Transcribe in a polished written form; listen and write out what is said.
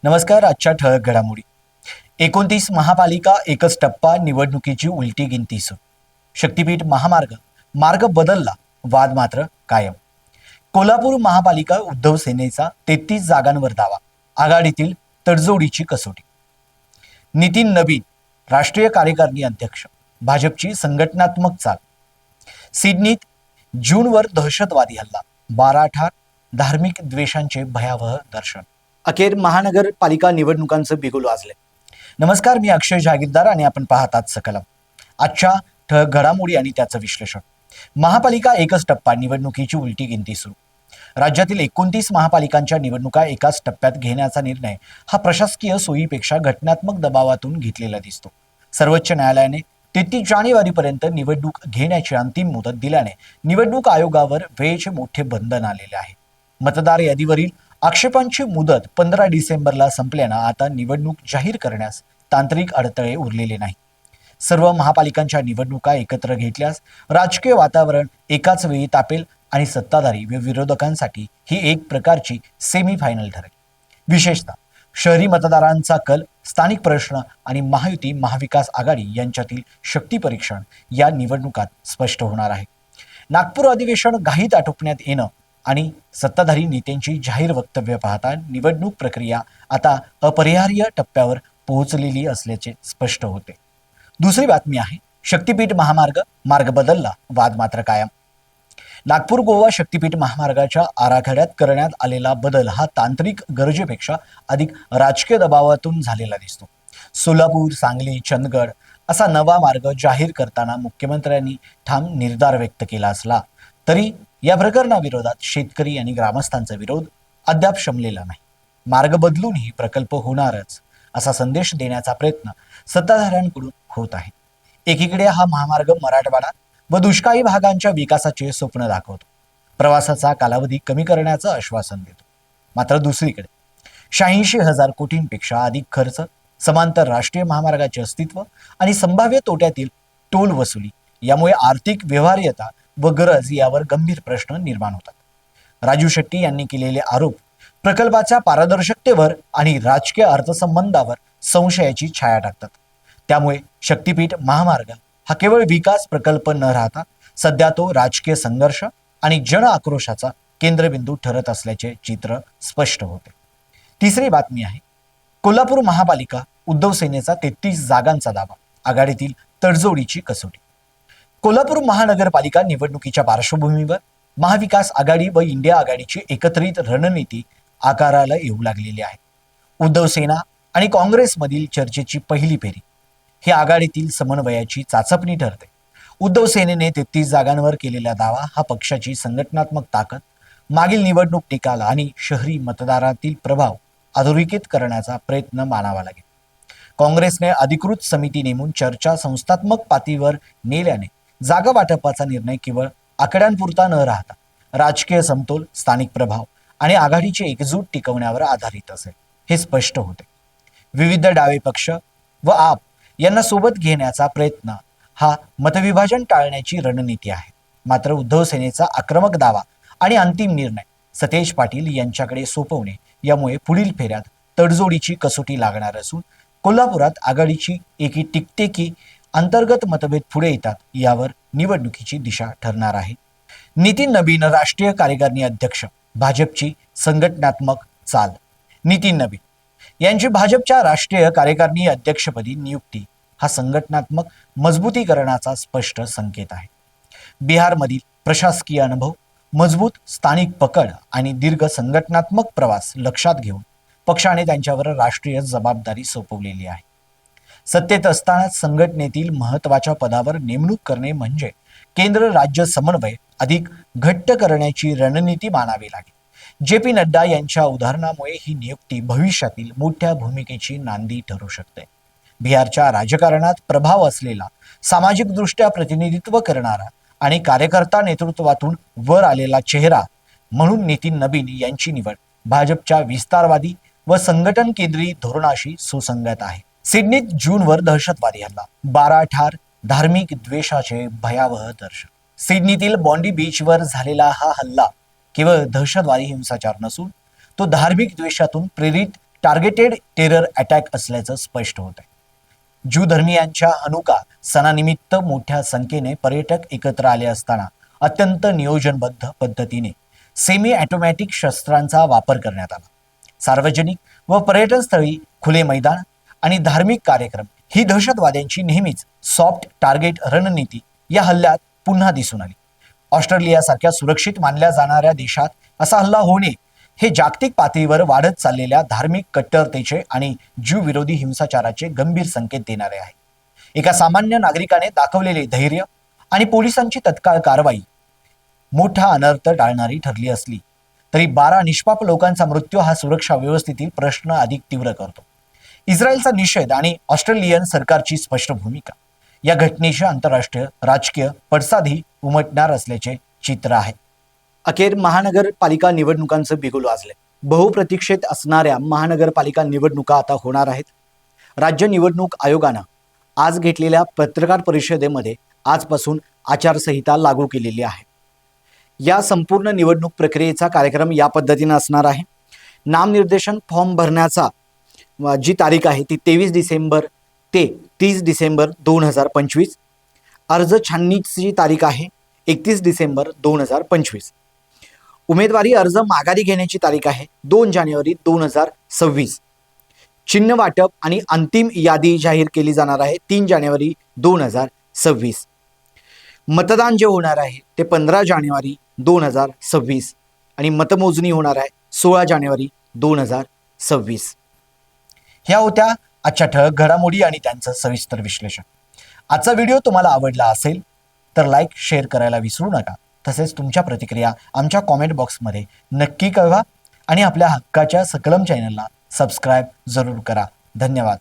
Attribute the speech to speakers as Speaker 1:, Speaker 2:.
Speaker 1: नमस्कार. आजच्या ठळक घडामोडी. 29 महापालिका एकच टप्पा, निवडणुकीची उलटी गिनती सुरू. शक्तीपीठ महामार्ग, मार्ग बदलला, वाद मात्र कायम. कोल्हापूर महापालिका उद्धव सेनेचा 33 जागांवर दावा, आघाडीतील तडजोडीची कसोटी. नितीन नबीन राष्ट्रीय कार्यकारिणी अध्यक्ष, भाजपची संघटनात्मक चाल. सिडनीत जूनवर दहशतवादी हल्ला, 12 ठार, धार्मिक द्वेषांचे भयावह दर्शन. अखेर महानगरपालिका निवडणुकांचं बिगुल वाजले. नमस्कार, मी अक्षय जहागीरदार आणि आपण पाहतात सकलम. आजच्या ठळक घडामोडी आणि त्याचं विश्लेषण. महापालिका एकच टप्पा, निवडणुकीची उलटी गिनती सुरू. राज्यातील 29 महापालिकांच्या निवडणुका एकाच टप्प्यात घेण्याचा निर्णय हा प्रशासकीय सोयीपेक्षा घटनात्मक दबावातून घेतलेला दिसतो. सर्वोच्च न्यायालयाने 33 जानेवारीपर्यंत निवडणूक घेण्याची अंतिम मुदत दिल्याने निवडणूक आयोगावर वेळेचे मोठे बंधन आलेले आहे. मतदार यादीवरील आक्षेपांची मुदत 15 डिसेंबरला संपल्यानं आता निवडणूक जाहीर करण्यास तांत्रिक अडथळे उरलेले नाही. सर्व महापालिकांच्या निवडणुका एकत्र घेतल्यास राजकीय वातावरण एकाच वेळी तापेल आणि सत्ताधारी व विरोधकांसाठी ही एक प्रकारची सेमीफायनल ठरेल. विशेषतः शहरी मतदारांचा कल, स्थानिक प्रश्न आणि महायुती महाविकास आघाडी यांच्यातील शक्ती परीक्षण या निवडणुकात स्पष्ट होणार आहे. नागपूर अधिवेशन घाईत आटोपण्यात येणं आणि सत्ताधारी नेत्यांची जाहीर वक्तव्य पाहता निवडणूक प्रक्रिया आता अपरिहार्य टप्प्यावर पोहोचलेली असल्याचे स्पष्ट होते. दुसरी बातमी आहे, शक्तीपीठ महामार्ग, मार्ग बदलला, वाद मात्र कायम. नागपूर गोवा शक्तीपीठ महामार्गाच्या आराखड्यात करण्यात आलेला बदल हा तांत्रिक गरजेपेक्षा अधिक राजकीय दबावातून झालेला दिसतो. सोलापूर, सांगली, चंदगड असा नवा मार्ग जाहीर करताना मुख्यमंत्र्यांनी ठाम निर्धार व्यक्त केला असला तरी या प्रकरणाविरोधात शेतकरी आणि ग्रामस्थांचा विरोध अद्याप शमलेला नाही. मार्ग बदलूनही प्रकल्प होणारच असा संदेश देण्याचा प्रयत्न सत्ताधाऱ्यांकडून होत आहे. एकीकडे हा महामार्ग मराठवाडा व दुष्काळी भागांच्या विकासाचे स्वप्न दाखवतो, प्रवासाचा कालावधी कमी करण्याचं आश्वासन देतो. मात्र दुसरीकडे 86,000 कोटींपेक्षा अधिक खर्च, समांतर राष्ट्रीय महामार्गाचे अस्तित्व आणि संभाव्य तोट्यातील टोल वसुली यामुळे आर्थिक व्यवहार्यता व गरज यावर गंभीर प्रश्न निर्माण होतात. राजू शेट्टी यांनी केलेले आरोप प्रकल्पाच्या पारदर्शकतेवर आणि राजकीय अर्थसंबंधावर संशयाची छाया टाकतात. त्यामुळे शक्तीपीठ महामार्ग हा केवळ विकास प्रकल्प न राहता सध्या तो राजकीय संघर्ष आणि जन आक्रोशाचा केंद्रबिंदू ठरत असल्याचे चित्र स्पष्ट होते. तिसरी बातमी आहे, कोल्हापूर महापालिका उद्धव सेनेचा 33 जागांचा दावा, आघाडीतील तडजोडीची कसोटी. कोल्हापूर महानगरपालिका निवडणुकीच्या पार्श्वभूमीवर महाविकास आघाडी व इंडिया आघाडीची एकत्रित रणनीती आकाराला येऊ लागलेली आहे. उद्धव सेना आणि काँग्रेसमधील चर्चेची पहिली फेरी ही आघाडीतील समन्वयाची चाचपणी ठरते. उद्धव सेनेने 33 जागांवर केलेला दावा हा पक्षाची संघटनात्मक ताकद, मागील निवडणूक निकाल आणि शहरी मतदारातील प्रभाव अधोरेखित करण्याचा प्रयत्न मानावा लागेल. काँग्रेसने अधिकृत समिती नेमून चर्चा संस्थात्मक पातळीवर नेल्याने जागा वाटपाचा निर्णय केवळ आकड्यांपुरता न राहता राजकीय समतोल, स्थानिक प्रभाव आणि आघाडीची एकजूट टिकवण्यावर आधारित असेल हे स्पष्ट होते. विविध डावे पक्ष व आप यांना सोबत घेण्याचा प्रयत्न हा मतविभाजन टाळण्याची रणनीती आहे. मात्र उद्धव सेनेचा आक्रमक दावा आणि अंतिम निर्णय सतेज पाटील यांच्याकडे सोपवणे यामुळे पुढील फेऱ्यात तडजोडीची कसोटी लागणार असून कोल्हापुरात आघाडीची एकी टिकते की अंतर्गत मतभेद पुढे येतात यावर निवडणुकीची दिशा ठरणार आहे. नितीन नबीन राष्ट्रीय कार्यकारिणी अध्यक्ष, भाजपची संघटनात्मक चाल. नितीन नबीन यांची भाजपच्या राष्ट्रीय कार्यकारिणी अध्यक्षपदी नियुक्ती हा संघटनात्मक मजबूतीकरणाचा स्पष्ट संकेत आहे. बिहारमधील प्रशासकीय अनुभव, मजबूत स्थानिक पकड आणि दीर्घ संघटनात्मक प्रवास लक्षात घेऊन पक्षाने त्यांच्यावर राष्ट्रीय जबाबदारी सोपवलेली आहे. सत्तेत असतानाच संघटनेतील महत्वाच्या पदावर नेमणूक करणे म्हणजे केंद्र राज्य समन्वय अधिक घट्ट करण्याची रणनीती मानावी लागेल. जे.पी. नड्डा यांच्या उदाहरणामुळे ही नियुक्ती भविष्यातील मोठ्या भूमिकेची नांदी ठरू शकते. बिहारच्या राजकारणात प्रभाव असलेला, सामाजिकदृष्ट्या प्रतिनिधित्व करणारा आणि कार्यकर्ता नेतृत्वातून वर आलेला चेहरा म्हणून नितीन नबीन यांची निवड भाजपच्या विस्तारवादी व संघटन केंद्रीय धोरणाशी सुसंगत आहे. सिडनीत जूनवर दहशतवादी हल्ला, 12 ठार, धार्मिक द्वेषाचे भयावह दर्शन. सिडनीतील बॉन्डी बीचवर झालेला हा हल्ला केवळ दहशतवादी हिंसाचार नसून तो धार्मिक द्वेषातून प्रेरित टार्गेटेड टेरर अटॅक असल्याचं स्पष्ट होत आहे. ज्यू धर्मीयांच्या हनुका सणानिमित्त मोठ्या संख्येने पर्यटक एकत्र आले असताना अत्यंत नियोजनबद्ध पद्धतीने सेमी ऑटोमॅटिक शस्त्रांचा वापर करण्यात आला. सार्वजनिक व पर्यटन स्थळी खुले मैदान आणि धार्मिक कार्यक्रम ही दहशतवाद्यांची नेहमीच सॉफ्ट टार्गेट रणनीती या हल्ल्यात पुन्हा दिसून आली. ऑस्ट्रेलियासारख्या सुरक्षित मानल्या जाणाऱ्या देशात असा हल्ला होणे हे जागतिक पातळीवर वाढत चाललेल्या धार्मिक कट्टरतेचे आणि ज्यू विरोधी हिंसाचाराचे गंभीर संकेत देणारे आहे. एका सामान्य नागरिकाने दाखवलेले धैर्य आणि पोलिसांची तत्काळ कारवाई मोठा अनर्थ टाळणारी ठरली असली तरी 12 निष्पाप लोकांचा मृत्यू हा सुरक्षा व्यवस्थेतील प्रश्न अधिक तीव्र करतो. इस्रायलचा निषेध आणि ऑस्ट्रेलियन सरकारची स्पष्ट भूमिका या घटनेचे आंतरराष्ट्रीय राजकीय पडसादही उमटणार असल्याचे चित्र आहे. अखेर महानगरपालिका निवडणुकांचं बिगुल वाजले. बहुप्रतीक्षित असणाऱ्या महानगरपालिका निवडणुका आता होणार आहेत. राज्य निवडणूक आयोगानं आज घेतलेल्या पत्रकार परिषदेमध्ये आजपासून आचारसंहिता लागू केलेली आहे. या संपूर्ण निवडणूक प्रक्रियेचा कार्यक्रम या पद्धतीने असणार आहे. नामनिर्देशन फॉर्म भरण्याचा जी तारीख आहे ती 23 डिसेंबर ते 30 डिसेंबर 2025. अर्ज छाननीची तारीख आहे 31 डिसेंबर 2025. उमेदवारी अर्ज माघारी घेण्याची तारीख आहे 2 जानेवारी 2026. चिन्ह वाटप आणि अंतिम यादी जाहीर केली जाणार आहे 3 जानेवारी 2026. मतदान जे होणार आहे ते 15 जानेवारी 2026 आणि मतमोजणी होणार आहे 16 जानेवारी 2026. ह्या होत्या आजच्या ठळक घडामोडी आणि त्यांचं सविस्तर विश्लेषण. आजचा व्हिडिओ तुम्हाला आवडला असेल तर लाईक शेअर करायला विसरू नका. तसेच तुमच्या प्रतिक्रिया आमच्या कॉमेंट बॉक्समध्ये नक्की कळवा आणि आपल्या हक्काच्या सकलम चॅनलला सबस्क्राईब जरूर करा. धन्यवाद.